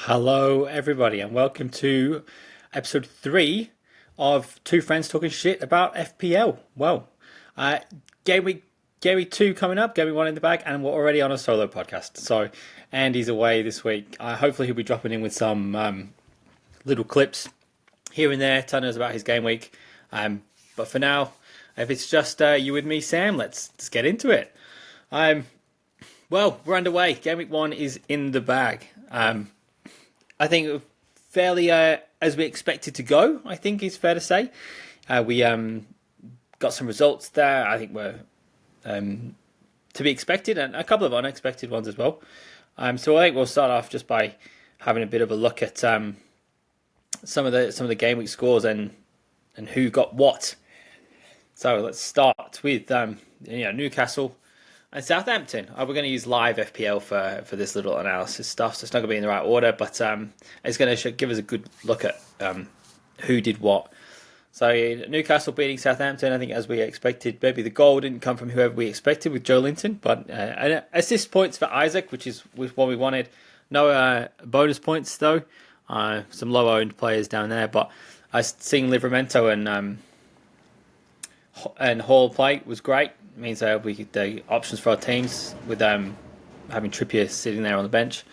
Hello, everybody, and welcome to episode 3 of Two Friends Talking Shit about FPL. Well, uh, game week 2 coming up, game week 1 in the bag, and we're already on a solo podcast. So, Andy's away this week. Hopefully, he'll be dropping in with some little clips here and there, telling us about his game week. But for now, if it's just you with me, Sam, let's get into it. Well, we're underway. Game week 1 is in the bag. I think fairly as we expected to go, I think is fair to say. We got some results there I think were to be expected, and a couple of unexpected ones as well. So I think we'll start off just by having a bit of a look at some of the game week scores and who got what. So let's start with Newcastle and Southampton. We're going to use live FPL for this little analysis stuff, so it's not going to be in the right order, but it's going to give us a good look at who did what. So Newcastle beating Southampton, I think as we expected. Maybe the goal didn't come from whoever we expected with Joe Linton, but assist points for Isaac, which is what we wanted. No bonus points though. Some low-owned players down there, but seeing Livramento and Hall play was great. It means we get the options for our teams with having Trippier sitting there on the bench.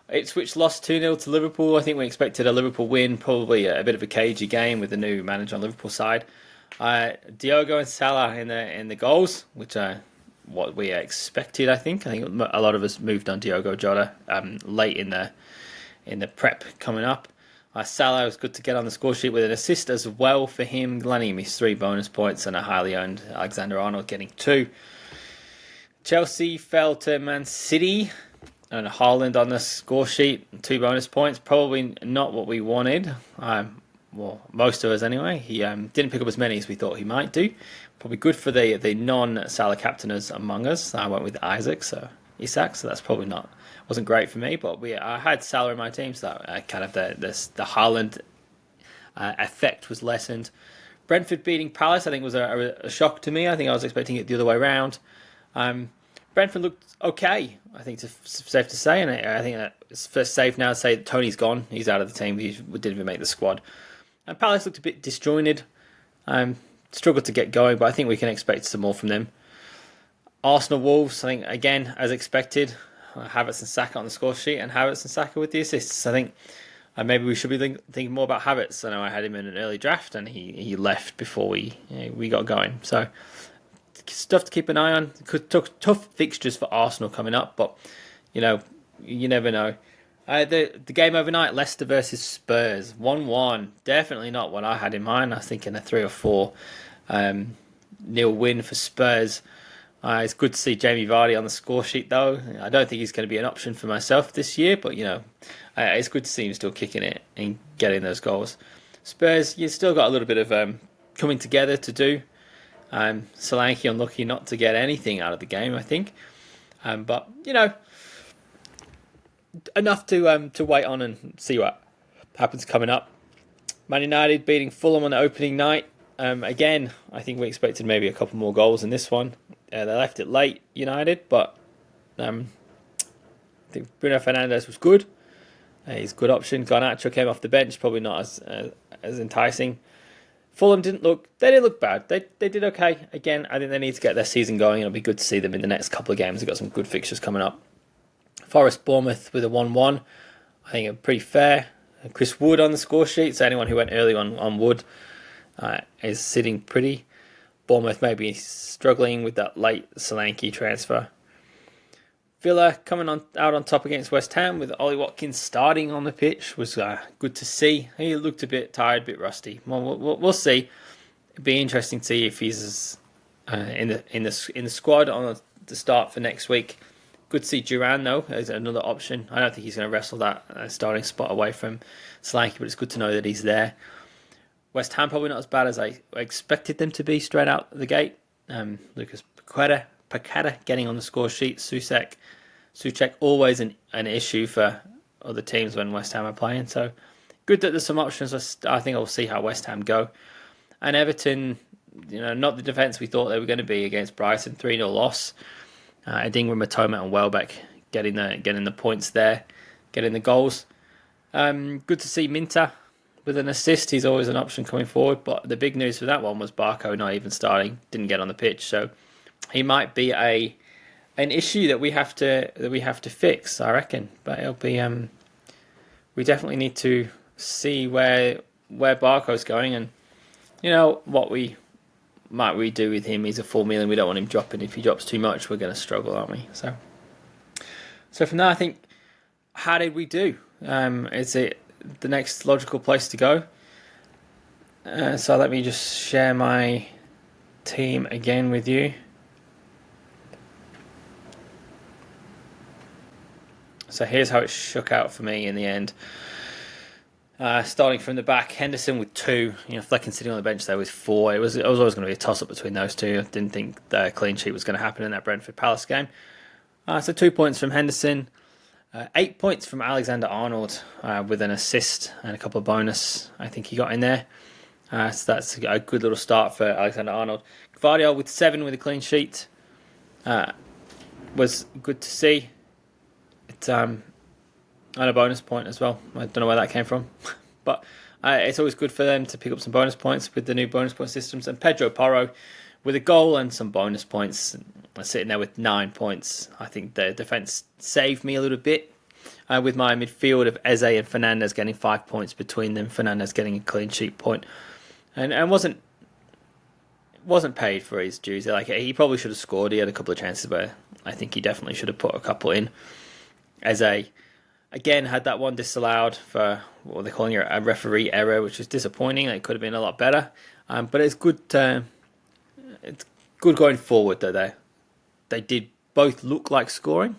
Ipswich lost 2-0 to Liverpool. I think we expected a Liverpool win, probably a bit of a cagey game with the new manager on Liverpool side. Diogo and Salah in the goals, which are what we expected. I think a lot of us moved on Diogo Jota late in the prep coming up. Salah was good to get on the score sheet with an assist as well for him, landing him his 3 bonus points, and a highly owned Alexander-Arnold getting 2. Chelsea fell to Man City, and Haaland on the score sheet, 2 bonus points. Probably not what we wanted. Well, most of us anyway. He didn't pick up as many as we thought he might do. Probably good for the non-Salah captainers among us. I went with Isak, so that's probably wasn't great for me, but I had Salah in my team, so kind of the Haaland effect was lessened. Brentford beating Palace, I think, was a shock to me. I think I was expecting it the other way around. Brentford looked okay, I think it's safe to say, and I think that it's first safe now to say that Tony's gone. He's out of the team. He didn't even make the squad. And Palace looked a bit disjointed. Struggled to get going, but I think we can expect some more from them. Arsenal Wolves, I think, again, as expected, Havertz and Saka on the score sheet, and Havertz and Saka with the assists. I think maybe we should be thinking more about Havertz. I know I had him in an early draft, and he left before we got going. So stuff to keep an eye on. Tough fixtures for Arsenal coming up, but you never know. The game overnight, Leicester versus Spurs, 1-1. Definitely not what I had in mind. I was thinking a 3 or 4 nil win for Spurs. It's good to see Jamie Vardy on the score sheet, though. I don't think he's going to be an option for myself this year, but it's good to see him still kicking it and getting those goals. Spurs, you've still got a little bit of coming together to do. Solanke unlucky not to get anything out of the game, I think. But enough to wait on and see what happens coming up. Man United beating Fulham on the opening night. Again, I think we expected maybe a couple more goals in this one. They left it late, United, but I think Bruno Fernandes was good. He's a good option. Garnacho came off the bench, probably not as enticing. Fulham didn't look bad. They did okay. Again, I think they need to get their season going. It'll be good to see them in the next couple of games. They've got some good fixtures coming up. Forest Bournemouth with a 1-1. I think it's pretty fair. Chris Wood on the score sheet, so anyone who went early on Wood is sitting pretty. Bournemouth may be struggling with that late Solanke transfer. Villa coming out on top against West Ham with Ollie Watkins starting on the pitch was good to see. He looked a bit tired, a bit rusty. Well, we'll see. It'd be interesting to see if he's in the squad on the start for next week. Good to see Duran though as another option. I don't think he's going to wrestle that starting spot away from Solanke, but it's good to know that he's there. West Ham probably not as bad as I expected them to be straight out the gate. Lucas Paqueta getting on the score sheet. Souček always an issue for other teams when West Ham are playing. So good that there's some options. I think I'll see how West Ham go. And Everton, not the defence we thought they were going to be against Brighton. 3-0 loss. Adingra, Matoma and Welbeck getting the points there, getting the goals. Good to see Minter with an assist. He's always an option coming forward. But the big news for that one was Barco not even starting, didn't get on the pitch, so he might be an issue that we have to fix, I reckon. But it'll be we definitely need to see where Barco's going, and what we do with him. He's a 4 million. We don't want him dropping. If he drops too much, we're going to struggle, aren't we? So from there, I think, how did we do? Is it the next logical place to go? So let me just share my team again with you. So here's how it shook out for me in the end. Starting from the back, Henderson with 2. Flecken sitting on the bench there with 4. It was always going to be a toss-up between those two. I didn't think the clean sheet was going to happen in that Brentford Palace game. So 2 points from Henderson. 8 points from Alexander-Arnold with an assist and a couple of bonus. I think he got in there. So that's a good little start for Alexander-Arnold. Gvardiol with 7 with a clean sheet. Was good to see. And a bonus point as well. I don't know where that came from. But it's always good for them to pick up some bonus points with the new bonus point systems. And Pedro Porro with a goal and some bonus points, sitting there with 9 points. I think the defence saved me a little bit with my midfield of Eze and Fernandes getting 5 points between them. Fernandes getting a clean sheet point, and wasn't paid for his dues. Like, he probably should have scored. He had a couple of chances where I think he definitely should have put a couple in. Eze again had that one disallowed for what they're calling a referee error, which is disappointing. It could have been a lot better, but it's good. It's good going forward though. They did both look like scoring.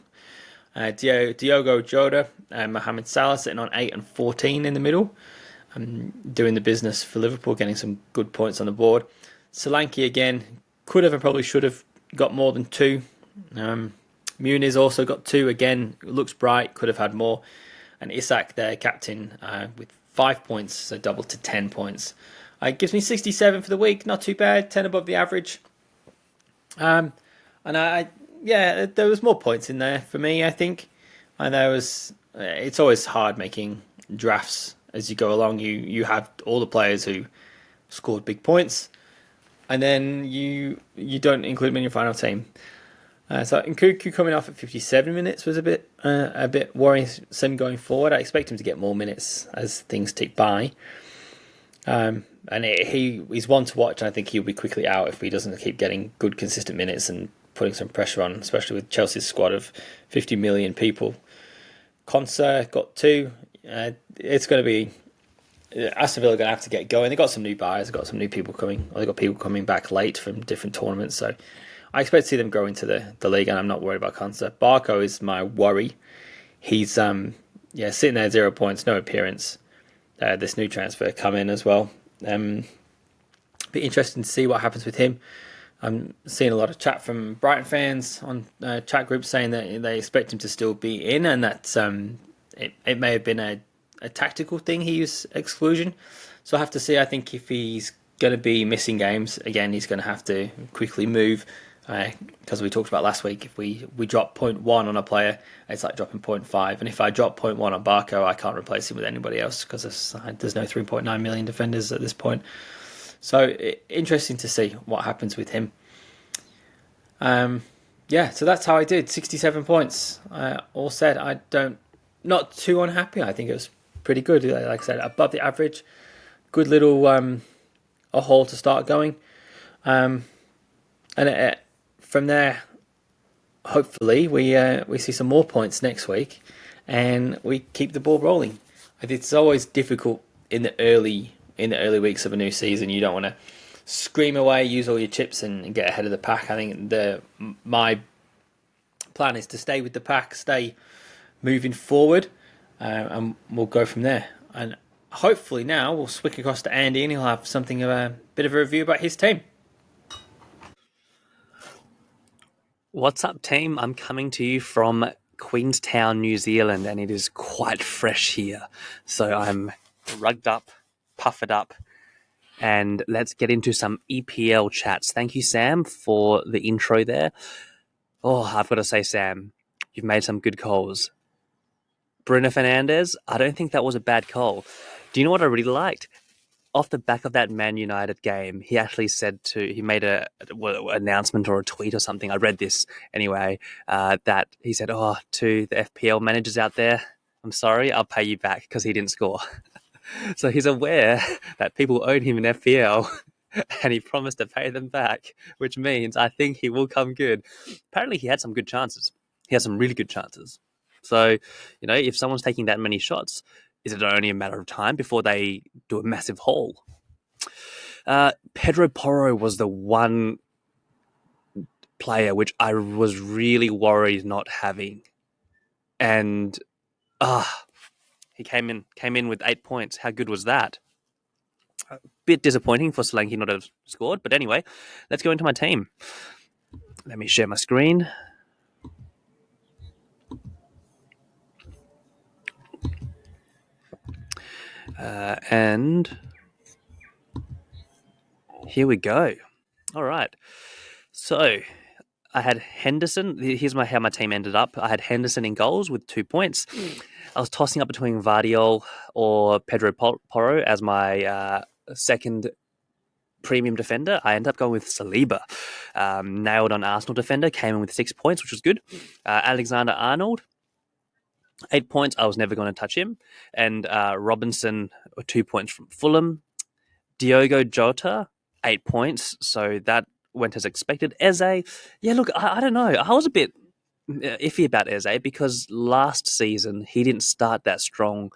Diogo Jota and Mohamed Salah sitting on 8 and 14 in the middle, doing the business for Liverpool, getting some good points on the board. Solanke again could have and probably should have got more than 2. Muniz also got 2 again. Looks bright, could have had more. And Isak, their captain, with 5 points, so double to 10 points. It gives me 67 for the week. Not too bad. 10 above the average. And there was more points in there for me, I think. And it's always hard making drafts as you go along. You have all the players who scored big points, and then you don't include them in your final team. So Nkunku coming off at 57 minutes was a bit worrisome going forward. I expect him to get more minutes as things tick by. And he's one to watch, and I think he'll be quickly out if he doesn't keep getting good, consistent minutes and putting some pressure on, especially with Chelsea's squad of 50 million people. Konsa got 2. It's going to be... Aston Villa are going to have to get going. They've got some new buyers, they've got some new people coming. They've got people coming back late from different tournaments, so I expect to see them grow into the league, and I'm not worried about Konsa. Barco is my worry. He's sitting there 0 points, no appearance. This new transfer come in as well. Be interesting to see what happens with him. I'm seeing a lot of chat from Brighton fans on chat groups saying that they expect him to still be in, and that it may have been a tactical thing, he used exclusion. So I have to see. I think if he's going to be missing games again, he's going to have to quickly move, because we talked about last week, if we drop 0.1 on a player, it's like dropping 0.5, and if I drop 0.1 on Barco, I can't replace him with anybody else because there's no 3.9 million defenders at this point. So interesting to see what happens with him. So that's how I did. 67 points. All said, not too unhappy. I think it was pretty good. Like I said, above the average. Good little a haul to start going. And from there, hopefully we see some more points next week, and we keep the ball rolling. It's always difficult in the early weeks of a new season. You don't want to scream away, use all your chips, and get ahead of the pack. I think my plan is to stay with the pack, stay moving forward, and we'll go from there. And hopefully now we'll switch across to Andy, and he'll have something of a bit of a review about his team. What's up, team? I'm coming to you from Queenstown, New Zealand, and it is quite fresh here. So I'm rugged up, puffed up, and let's get into some EPL chats. Thank you, Sam, for the intro there. Oh, I've got to say, Sam, you've made some good calls. Bruno Fernandes, I don't think that was a bad call. Do you know what I really liked? Off the back of that Man United game, he actually he made a announcement or a tweet or something. I read this anyway, that he said, "Oh, to the FPL managers out there, I'm sorry, I'll pay you back because he didn't score." So he's aware that people own him in FPL, and he promised to pay them back, which means I think he will come good. Apparently, he had some good chances. He had some really good chances. So, if someone's taking that many shots, is it only a matter of time before they do a massive haul? Pedro Porro was the one player which I was really worried not having, and he came in with 8 points. How good was that? A bit disappointing for Solanke not to have scored, but anyway, let's go into my team. Let me share my screen. And here we go. All right. So I had Henderson. Here's how my team ended up. I had Henderson in goals with 2 points. I was tossing up between Vardiol or Pedro Porro as my second premium defender. I ended up going with Saliba. Nailed on Arsenal defender. Came in with 6 points, which was good. Alexander-Arnold. 8 points. I was never going to touch him. And Robinson, 2 points from Fulham. Diogo Jota, 8 points. So that went as expected. Eze, yeah, look, I don't know. I was a bit iffy about Eze because last season he didn't start that strong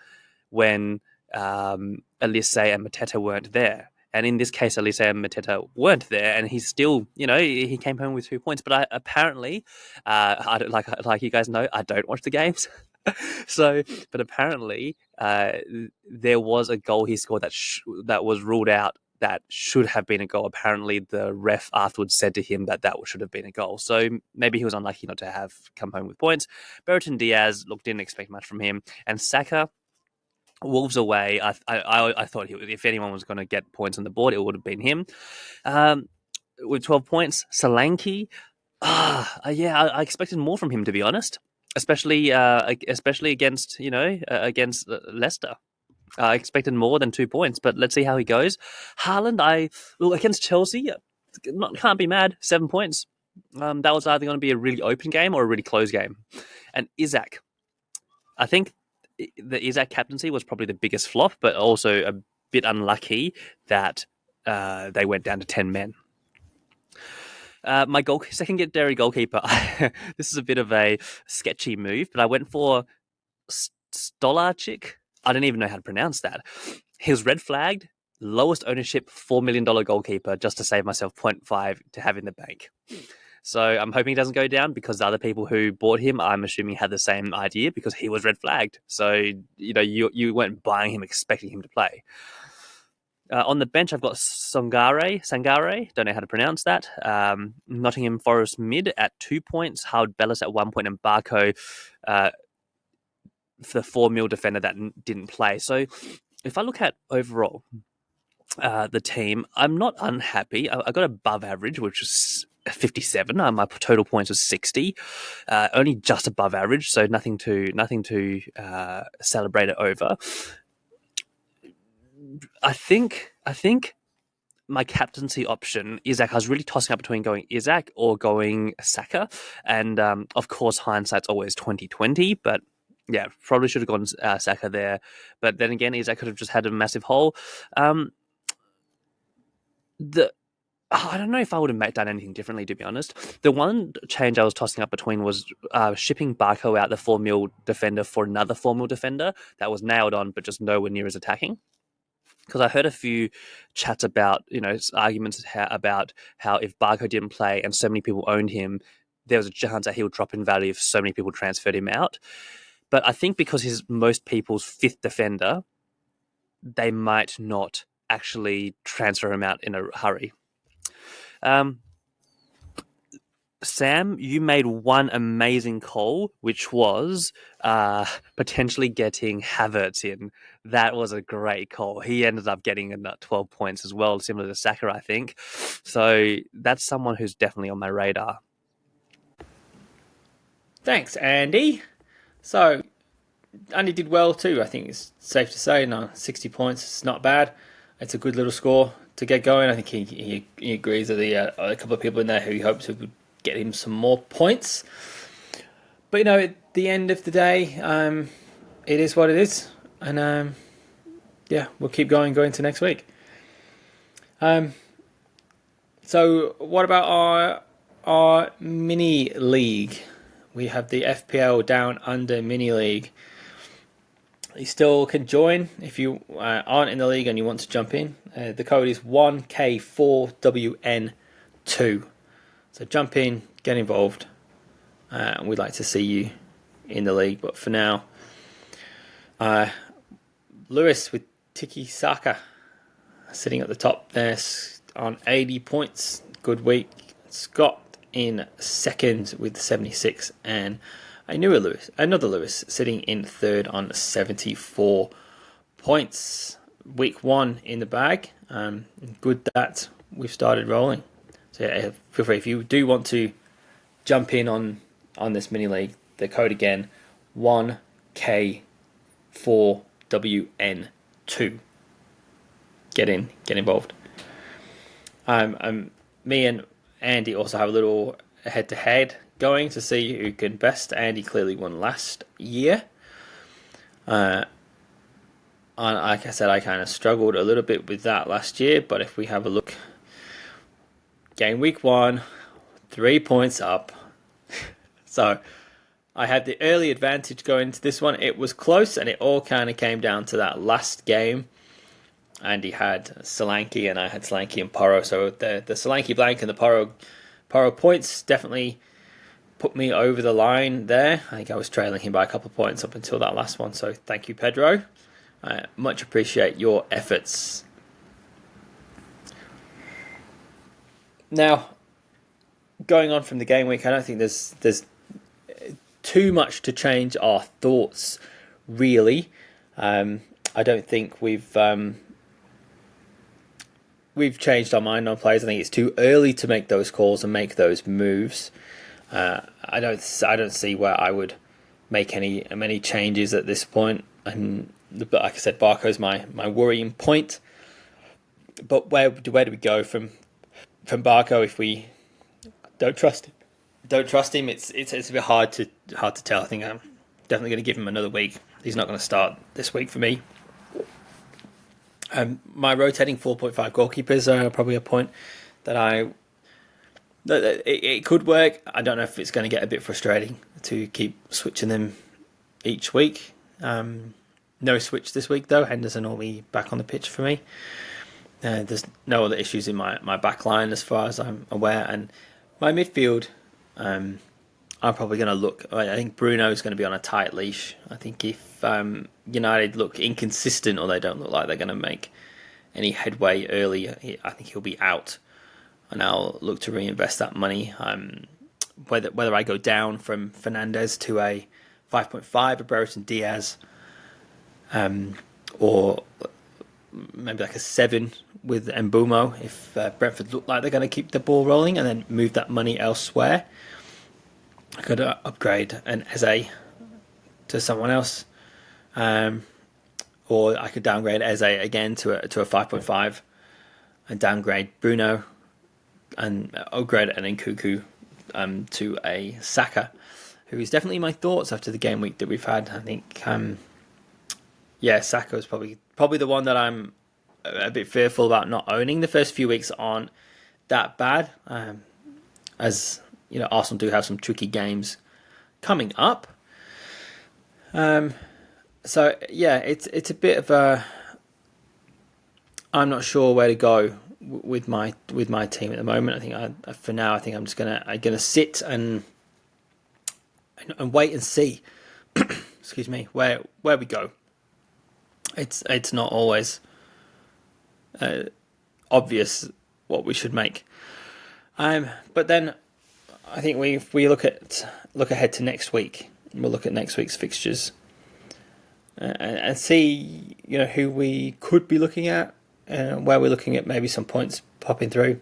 when Elise and Mateta weren't there. And in this case, Elise and Mateta weren't there, and he's still, he came home with 2 points. But apparently, I don't, like you guys know, I don't watch the games. But apparently, there was a goal he scored that was ruled out that should have been a goal. Apparently, the ref afterwards said to him that should have been a goal. So maybe he was unlucky not to have come home with points. Bertrand Diaz, didn't expect much from him. And Saka, Wolves away, I thought if anyone was going to get points on the board, it would have been him. With 12 points, Solanke, I expected more from him, to be honest. Especially against against Leicester. I expected more than 2 points, but let's see how he goes. Haaland, against Chelsea, can't be mad. 7 points. That was either going to be a really open game or a really close game. And Isak, I think the Isak captaincy was probably the biggest flop, but also a bit unlucky that they went down to 10 men. My secondary goalkeeper, this is a bit of a sketchy move, but I went for Stolarczyk. I don't even know how to pronounce that. He was red flagged, lowest ownership, $4 million goalkeeper, just to save myself 0.5 to have in the bank. So I'm hoping he doesn't go down because the other people who bought him, I'm assuming, had the same idea because he was red flagged. So, you weren't buying him expecting him to play. On the bench, I've got Sangare, don't know how to pronounce that. Nottingham Forest mid at 2 points, Howard Bellis at 1 point, and Barco for the 4 mil defender that didn't play. So if I look at overall the team, I'm not unhappy. I got above average, which was 57. My total points was 60, only just above average, so nothing to celebrate it over. I think my captaincy option, Isak, I was really tossing up between going Isak or going Saka. And of course, hindsight's always 2020, but yeah, probably should have gone Saka there. But then again, Isak could have just had a massive hole. I don't know if I would have done anything differently, to be honest. The one change I was tossing up between was shipping Barco out, the 4 mil defender, for another 4 mil defender that was nailed on, but just nowhere near as attacking. Because I heard a few chats about, arguments about how if Barco didn't play and so many people owned him, there was a chance that he would drop in value if so many people transferred him out. But I think because he's most people's fifth defender, they might not actually transfer him out in a hurry. Sam, you made one amazing call, which was potentially getting Havertz in. That was a great call. He ended up getting 12 points as well, similar to Saka, I think. So that's someone who's definitely on my radar. Thanks, Andy. So, Andy did well too. I think it's safe to say. No, 60 points. It's not bad. It's a good little score to get going. I think he agrees with a couple of people in there who he hopes would get him some more points. But at the end of the day, it is what it is, and we'll keep going to next week. So what about our mini league? We have the FPL Down Under mini league. You still can join if you aren't in the league and you want to jump in. The code is 1K4WN2. So jump in, get involved. We'd like to see you in the league. But for now, Lewis with Tiki Saka sitting at the top there on 80 points. Good week. Scott in second with 76, and another Lewis sitting in third on 74 points. Week 1 in the bag. Good that we've started rolling. So feel free if you do want to jump in on this mini league. The code again, 1K4WN2. Get involved. Me and Andy also have a little head-to-head going to see who can best. Andy clearly won last year. Like I said, I kind of struggled a little bit with that last year, but if we have a look, game week 1, 3 points up. So I had the early advantage going into this one. It was close, and it all kind of came down to that last game. Andy had Solanke, and I had Solanke and Porro. So the Solanke blank and the Porro points definitely put me over the line there. I think I was trailing him by a couple of points up until that last one. So thank you, Pedro. I much appreciate your efforts. Now, going on from the game week, I don't think there's too much to change our thoughts, really. I don't think we've changed our mind on players. I think it's too early to make those calls and make those moves. I don't see where I would make many changes at this point. And like I said, Barco's my worrying point. But where do we go from Barco if we don't trust him? It's a bit hard to tell. I think I'm definitely going to give him another week. He's not going to start this week for me. My rotating 4.5 goalkeepers are probably a point that it could work. I don't know if it's going to get a bit frustrating to keep switching them each week. No switch this week though. Henderson will be back on the pitch for me. There's no other issues in my back line as far as I'm aware. And my midfield, I'm probably going to look. I think Bruno is going to be on a tight leash. I think if United look inconsistent or they don't look like they're going to make any headway early, I think he'll be out, and I'll look to reinvest that money. Whether I go down from Fernandez to a 5.5, a Brereton Diaz, or maybe like a 7 with Mbumo if Brentford look like they're going to keep the ball rolling, and then move that money elsewhere. I could upgrade an Eze to someone else, or I could downgrade Eze again to a 5.5, and downgrade Bruno, and upgrade an Nkunku to a Saka, who is definitely my thoughts after the game week that we've had. I think, Saka is probably the one that I'm a bit fearful about not owning. The first few weeks aren't that bad, as you know, Arsenal do have some tricky games coming up. So yeah, it's a bit of a. I'm not sure where to go with my team at the moment. I think for now, I think I'm just gonna sit and wait and see. Excuse me, where we go. It's not always obvious what we should make. But then I think we look ahead to next week. We'll look at next week's fixtures and see who we could be looking at, where we're looking at maybe some points popping through.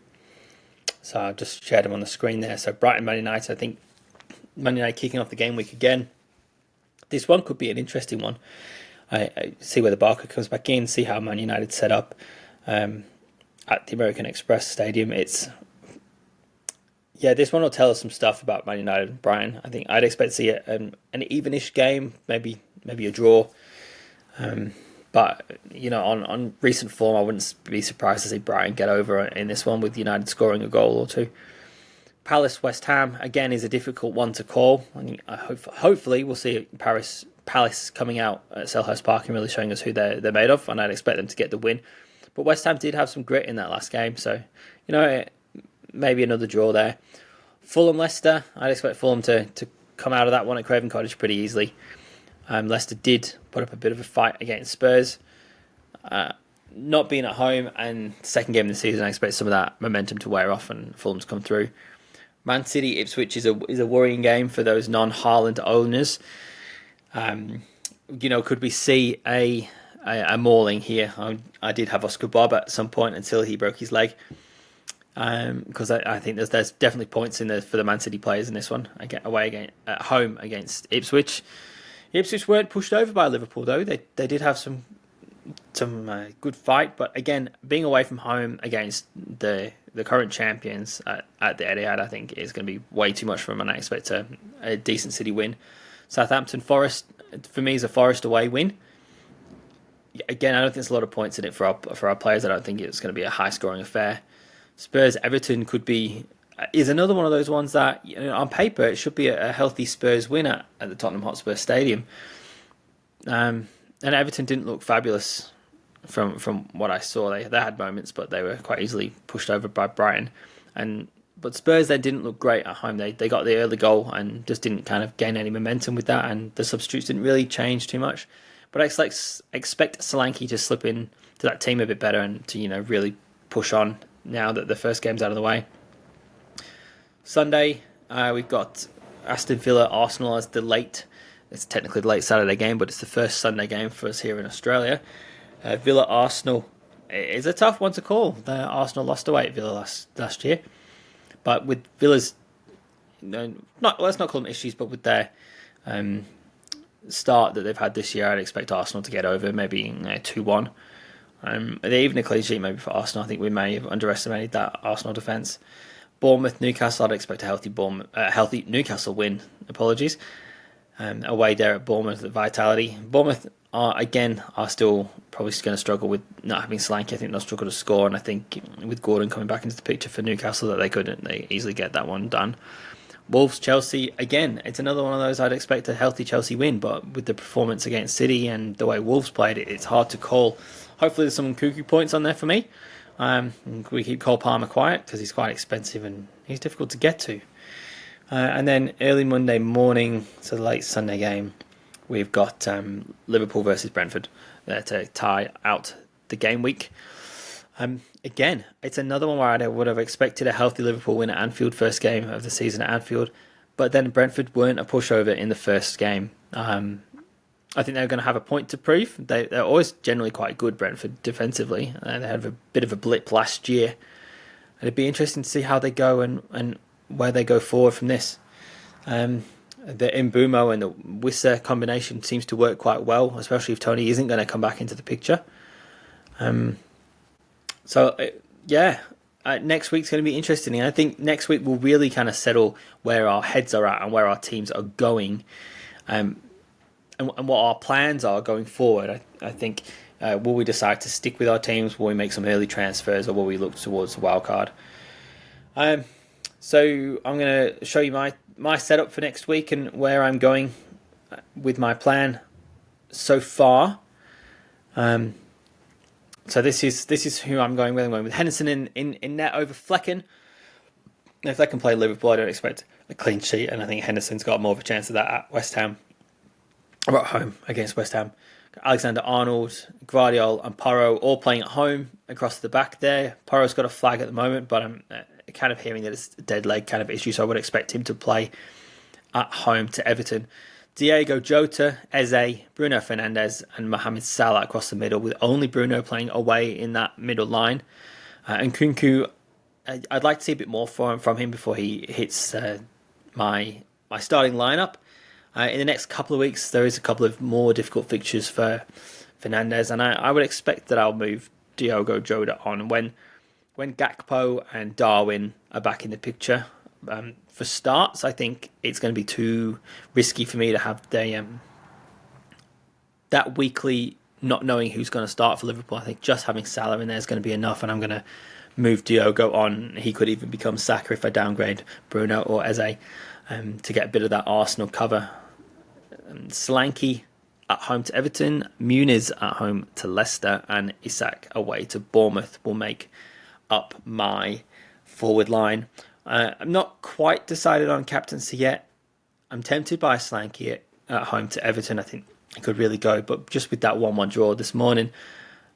So I've just shared them on the screen there. So Brighton, Man United. I think Man United kicking off the game week again. This one could be an interesting one. I see whether Barker comes back in, see how Man United set up at the American Express Stadium. This one will tell us some stuff about Man United and Brighton. I think I'd expect to see an evenish game, maybe a draw. But on recent form, I wouldn't be surprised to see Brighton get over in this one with United scoring a goal or two. Palace West Ham again is a difficult one to call. Hopefully we'll see Palace coming out at Selhurst Park and really showing us who they're made of, and I'd expect them to get the win. But West Ham did have some grit in that last game, so maybe another draw there. Fulham Leicester, I'd expect Fulham to come out of that one at Craven Cottage pretty easily. Leicester did put up a bit of a fight against Spurs. Not being at home and second game of the season, I expect some of that momentum to wear off and Fulham's come through. Man City Ipswich is a worrying game for those non-Haaland owners. Could we see a mauling here? I did have Oscar Bob at some point until he broke his leg. Because I think there's definitely points in there for the Man City players in this one. At home against Ipswich. Ipswich weren't pushed over by Liverpool though. They did have some good fight, but again, being away from home against the current champions at the Etihad, I think is going to be way too much for them, and I expect a decent City win. Southampton Forest, for me, is a Forest away win. Again, I don't think there's a lot of points in it for our players. I don't think it's going to be a high scoring affair. Spurs Everton is another one of those ones that on paper it should be a healthy Spurs win at the Tottenham Hotspur Stadium. And Everton didn't look fabulous from what I saw. They had moments, but they were quite easily pushed over by Brighton. But Spurs, they didn't look great at home. They got the early goal and just didn't kind of gain any momentum with that, and the substitutes didn't really change too much. But I expect Solanke to slip in to that team a bit better and to really push on now that the first game's out of the way. Sunday, we've got Aston Villa Arsenal as it's technically the late Saturday game, but it's the first Sunday game for us here in Australia. Villa Arsenal is a tough one to call. Arsenal lost away at Villa last year, but with Villa's let's not call them issues, but with their start that they've had this year, I'd expect Arsenal to get over, maybe 2-1. Even a clean sheet maybe for Arsenal. I think we may have underestimated that Arsenal defence. Bournemouth Newcastle, I'd expect a healthy Newcastle win. Apologies. Away there at Bournemouth at Vitality. Bournemouth are still probably going to struggle with not having Solanke. I think they'll struggle to score, and I think with Gordon coming back into the picture for Newcastle that they easily get that one done. Wolves Chelsea, again, it's another one of those I'd expect a healthy Chelsea win, but with the performance against City and the way Wolves played, it's hard to call. Hopefully there's some cuckoo points on there for me. We keep Cole Palmer quiet because he's quite expensive and he's difficult to get to. And then early Monday morning, so the late Sunday game, we've got Liverpool versus Brentford there to tie out the game week. Again, it's another one where I would have expected a healthy Liverpool win at Anfield, first game of the season at Anfield, but then Brentford weren't a pushover in the first game. I think they're going to have a point to prove. They're always generally quite good, Brentford, defensively. They had a bit of a blip last year. And it'd be interesting to see how they go and where they go forward from this. The Mbumo and the Wissa combination seems to work quite well, especially if Tony isn't going to come back into the picture. Next week's going to be interesting. And I think next week will really kind of settle where our heads are at and where our teams are going. And what our plans are going forward. I think, will we decide to stick with our teams? Will we make some early transfers, or will we look towards the wild card? So I'm going to show you my setup for next week and where I'm going with my plan so far. So this is who I'm going with. I'm going with Henderson in net over Flecken. If they can play Liverpool, I don't expect a clean sheet, and I think Henderson's got more of a chance of that at West Ham. Or at home against West Ham. Alexander-Arnold, Gvardiol and Porro all playing at home across the back there. Porro's got a flag at the moment, but I'm kind of hearing that it's a dead leg kind of issue, so I would expect him to play at home to Everton. Diego Jota, Eze, Bruno Fernandes and Mohamed Salah across the middle, with only Bruno playing away in that middle line. And Kunku, I'd like to see a bit more from him before he hits my starting lineup. In the next couple of weeks, there is a couple of more difficult fixtures for Fernandez, and I would expect that I'll move Diogo Jota on when Gakpo and Darwin are back in the picture. For starts, I think it's going to be too risky for me to have that weekly not knowing who's going to start for Liverpool. I think just having Salah in there is going to be enough, and I'm going to move Diogo on. He could even become Saka if I downgrade Bruno or Eze to get a bit of that Arsenal cover. Solanke at home to Everton, Muniz at home to Leicester, and Isak away to Bournemouth will make up my forward line. I'm not quite decided on captaincy yet. I'm tempted by Solanke at home to Everton. I think it could really go, but just with that 1-1 draw this morning,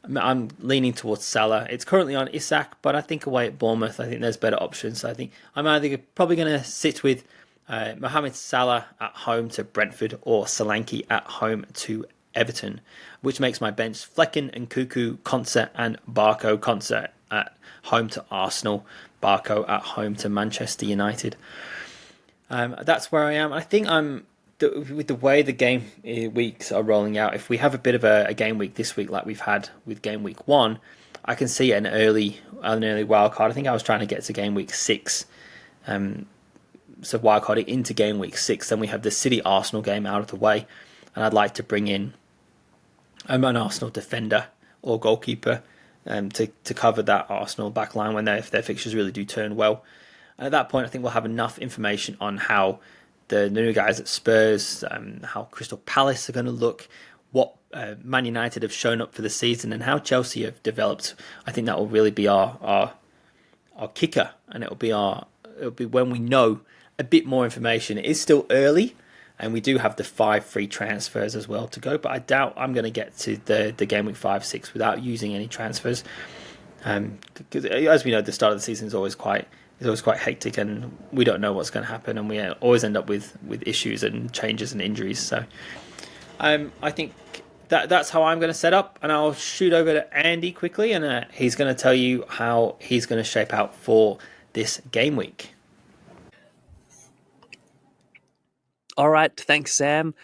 I'm leaning towards Salah. It's currently on Isak, but I think away at Bournemouth, I think there's better options. So I think I'm either probably going to sit with Mohamed Salah at home to Brentford or Solanke at home to Everton, which makes my bench Flecken and Cuckoo, Concert and Barco. Concert at home to Arsenal, Barco at home to Manchester United. That's where I am. I think with the way the game weeks are rolling out, if we have a bit of a game week this week like we've had with game week 1, I can see an early wild card. I think I was trying to get to game week 6, so wildcarding into game week 6. Then we have the City Arsenal game out of the way, and I'd like to bring in an Arsenal defender or goalkeeper to cover that Arsenal backline when their fixtures really do turn well. And at that point, I think we'll have enough information on how the new guys at Spurs, how Crystal Palace are going to look, what Man United have shown up for the season, and how Chelsea have developed. I think that will really be our kicker, and it'll be when we know a bit more information. It is still early, and we do have the 5 free transfers as well to go, but I doubt I'm going to get to the game week 5-6 without using any transfers. Because as we know, the start of the season is always quite hectic, and we don't know what's going to happen, and we always end up with issues and changes and injuries. So I think that's how I'm going to set up, and I'll shoot over to Andy quickly, and he's going to tell you how he's going to shape out for this game week. All right, thanks, Sam.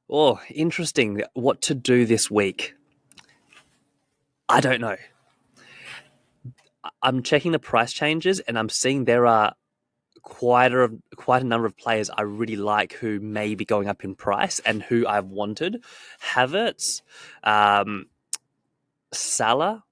Oh, interesting. What to do this week? I don't know. I'm checking the price changes, and I'm seeing there are quite a number of players I really like who may be going up in price and who I've wanted. Havertz, Salah.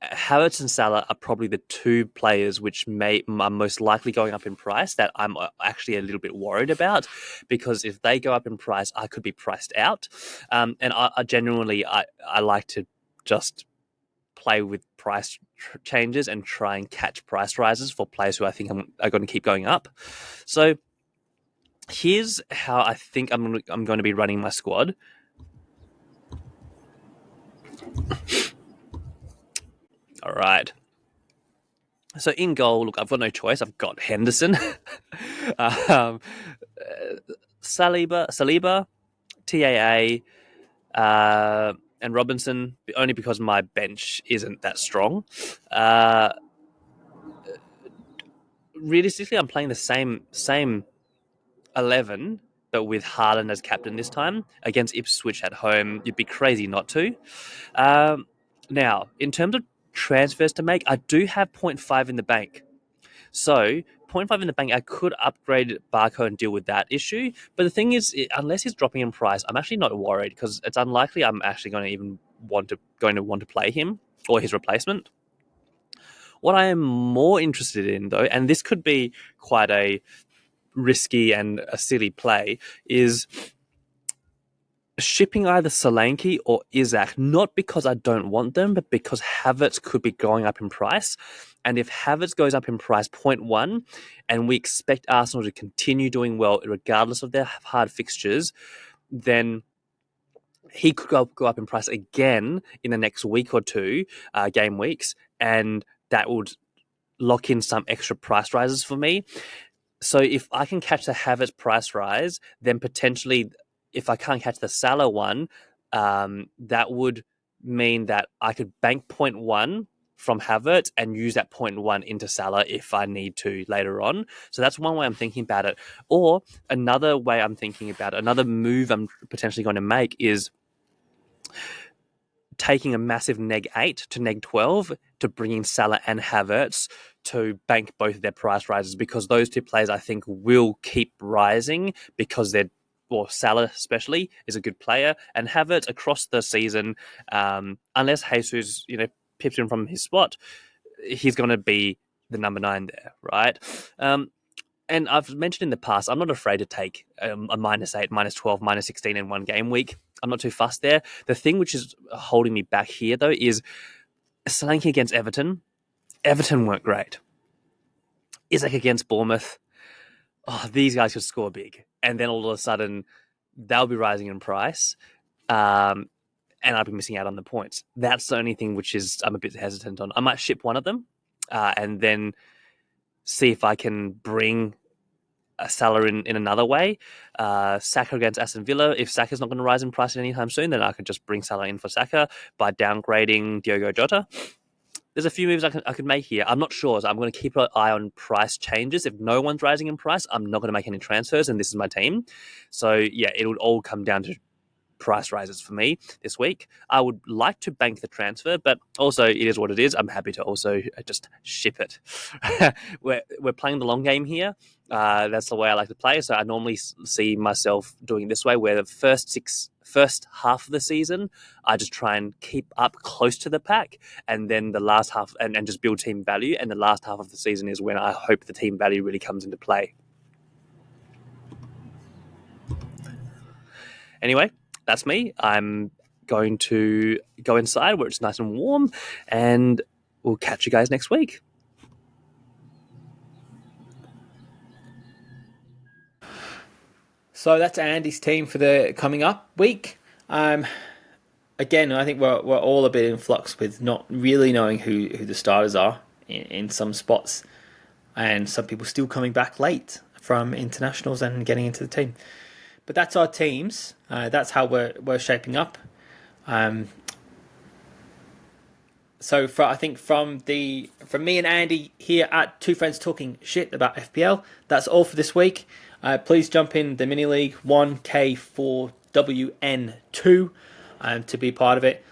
Havertz and Salah are probably the 2 players which are most likely going up in price that I'm actually a little bit worried about, because if they go up in price, I could be priced out. And I genuinely like to just play with price changes and try and catch price rises for players who I think are going to keep going up. So here's how I think I'm going to be running my squad. All right. So in goal, look, I've got no choice. I've got Henderson, Saliba, TAA, and Robinson, only because my bench isn't that strong. Realistically, I'm playing the same 11, but with Haaland as captain this time against Ipswich at home. You'd be crazy not to. Now, in terms of transfers to make, I do have 0.5 in the bank. So 0.5 in the bank, I could upgrade Barco and deal with that issue. But the thing is, unless he's dropping in price, I'm actually not worried, because it's unlikely I'm actually going to even want to play him or his replacement. What I am more interested in, though, and this could be quite a risky and a silly play, is shipping either Solanke or Isak, not because I don't want them, but because Havertz could be going up in price. And if Havertz goes up in price 0.1, and we expect Arsenal to continue doing well regardless of their hard fixtures, then he could go up in price again in the next week or 2 game weeks, and that would lock in some extra price rises for me. So if I can catch the Havertz price rise, then potentially, if I can't catch the Salah one, that would mean that I could bank 0.1 from Havertz and use that 0.1 into Salah if I need to later on. So that's one way I'm thinking about it. Or another way I'm thinking about it, another move I'm potentially going to make is taking a massive -8 to -12 to bring in Salah and Havertz to bank both of their price rises, because those two players I think will keep rising because Salah especially is a good player, and Havertz across the season, unless Jesus pips him from his spot, he's going to be the number 9 there, right? And I've mentioned in the past, I'm not afraid to take a -8, -12, -16 in one game week. I'm not too fussed there. The thing which is holding me back here, though, is Solanke against Everton. Everton weren't great. Isaac against Bournemouth. Oh, these guys could score big. And then all of a sudden, they'll be rising in price. And I'll be missing out on the points. That's the only thing which is I'm a bit hesitant on. I might ship one of them and then see if I can bring Salah in another way. Saka against Aston Villa. If Saka's not going to rise in price anytime soon, then I could just bring Salah in for Saka by downgrading Diogo Jota. There's a few moves I could make here. I'm not sure, so I'm going to keep an eye on price changes. If no one's rising in price, I'm not going to make any transfers, and this is my team. So yeah, it would all come down to price rises for me this week. I would like to bank the transfer, but also it is what it is. I'm happy to also just ship it. we're playing the long game here. That's the way I like to play. So I normally see myself doing it this way, where the first half of the season, I just try and keep up close to the pack, and then the last half and just build team value. And the last half of the season is when I hope the team value really comes into play. Anyway, that's me. I'm going to go inside where it's nice and warm, and we'll catch you guys next week. So that's Andy's team for the coming up week. Again, I think we're all a bit in flux with not really knowing who the starters are in some spots, and some people still coming back late from internationals and getting into the team. But that's our teams. That's how we're shaping up. So I think from me and Andy here at Two Friends Talking Shit about FPL, that's all for this week. Please jump in the mini league 1K4WN2 to be part of it.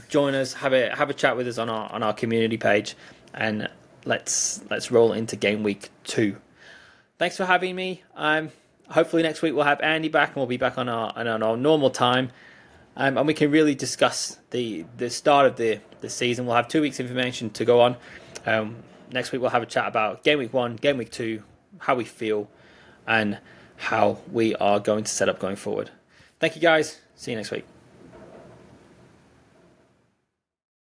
Join us, have a chat with us on our community page, and let's roll into game week 2. Thanks for having me. Hopefully next week we'll have Andy back, and we'll be back on our normal time. And we can really discuss the start of the season. We'll have 2 weeks information to go on. Next week we'll have a chat about game week 1, game week 2, how we feel, and how we are going to set up going forward. Thank you guys. See you next week.